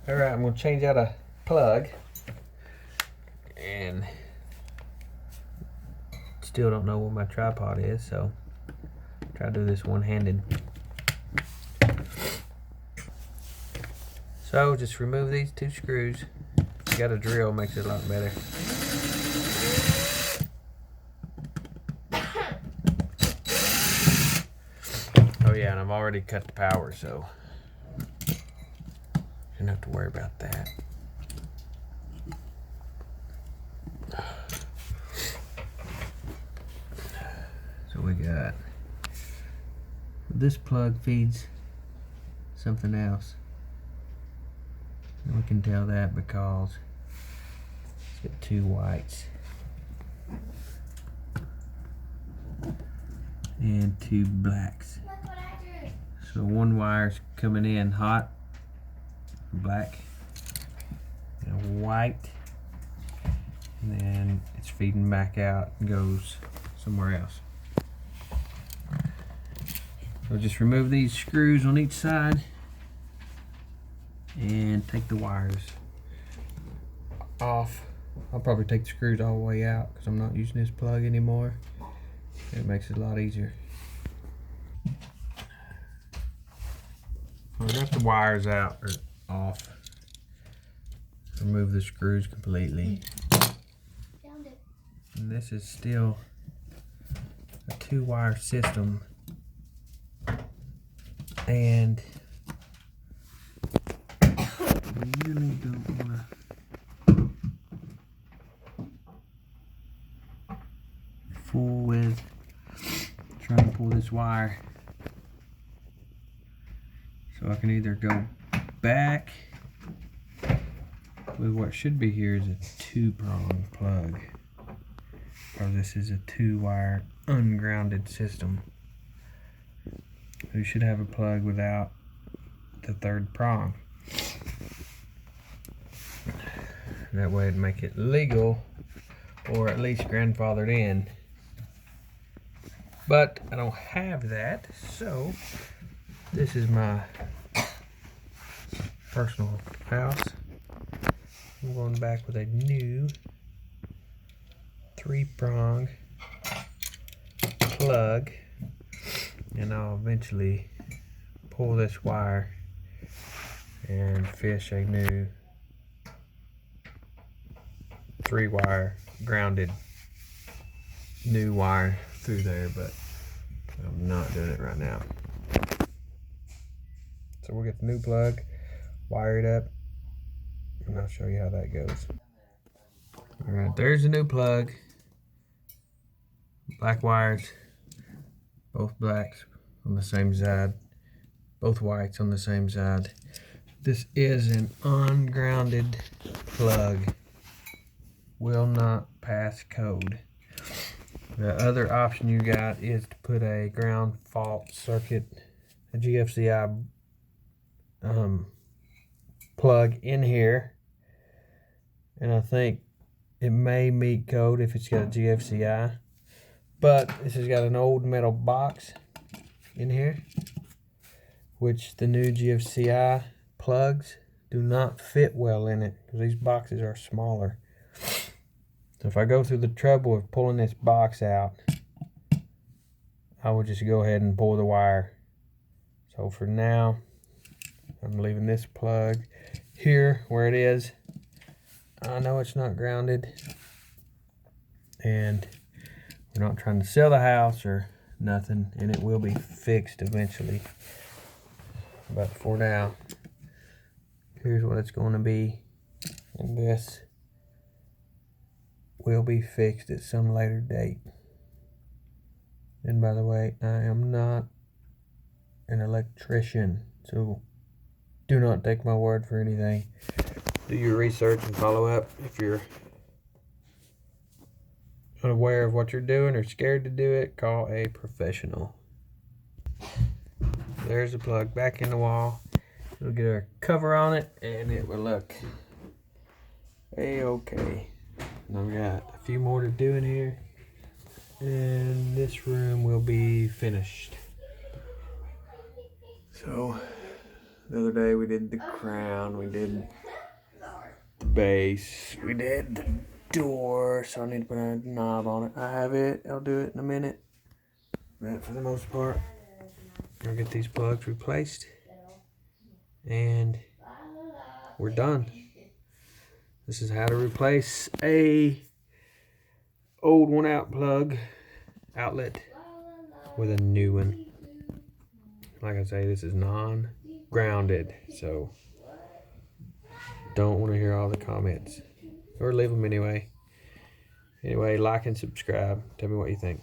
Alright, I'm going to change out a plug. And still don't know where my tripod is, so try to do this one-handed. So just remove these two screws. You got a drill, makes it a lot better. Oh yeah, and I've already cut the power, so don't have to worry about that. So we got, this plug feeds something else. And we can tell that because it's got two whites and two blacks. So one wire's coming in hot, black, and white, and then it's feeding back out and goes somewhere else. So just remove these screws on each side and take the wires off. I'll probably take the screws all the way out because I'm not using this plug anymore. It makes it a lot easier. I got the wires out or off. Remove the screws completely. Found it. And this is still a 2-wire system. And we really don't want to fool with trying to pull this wire. So I can either go back with what should be here is a 2-prong plug, or this is a 2-wire ungrounded system. You should have a plug without the 3rd prong. That way it'd make it legal, or at least grandfathered in. But I don't have that, so this is my personal house. I'm going back with a new 3-prong plug, and I'll eventually pull this wire and fish a new 3-wire grounded new wire through there, but I'm not doing it right now. So we'll get the new plug, wire it up, and I'll show you how that goes. Alright, there's the new plug. Black wires, both blacks on the same side, both whites on the same side. This is an ungrounded plug. Will not pass code. The other option you got is to put a ground fault circuit, a GFCI plug in here, and I think it may meet code if it's got a GFCI, but this has got an old metal box in here, which the new GFCI plugs do not fit well in it because these boxes are smaller. So if I go through the trouble of pulling this box out, I will just go ahead and pull the wire. So for now, I'm leaving this plug here where it is. I know it's not grounded, and we're not trying to sell the house or nothing, and it will be fixed eventually. But for now, here's what it's going to be, and this will be fixed at some later date. And by the way, I am not an electrician, so do not take my word for anything. Do your research and follow up. If you're unaware of what you're doing or scared to do it, call a professional. There's the plug back in the wall. We'll get our cover on it and it will look a-okay. And I've got a few more to do in here, and this room will be finished. So The other day we did the crown, we did the base, we did the door, so I need to put a knob on it. I have it, I'll do it in a minute. But for the most part, I'll get these plugs replaced. And we're done. This is how to replace a old one out plug outlet with a new one. Like I say, this is non-grounded, so don't want to hear all the comments, or leave them anyway. Anyway, like and subscribe. Tell me what you think.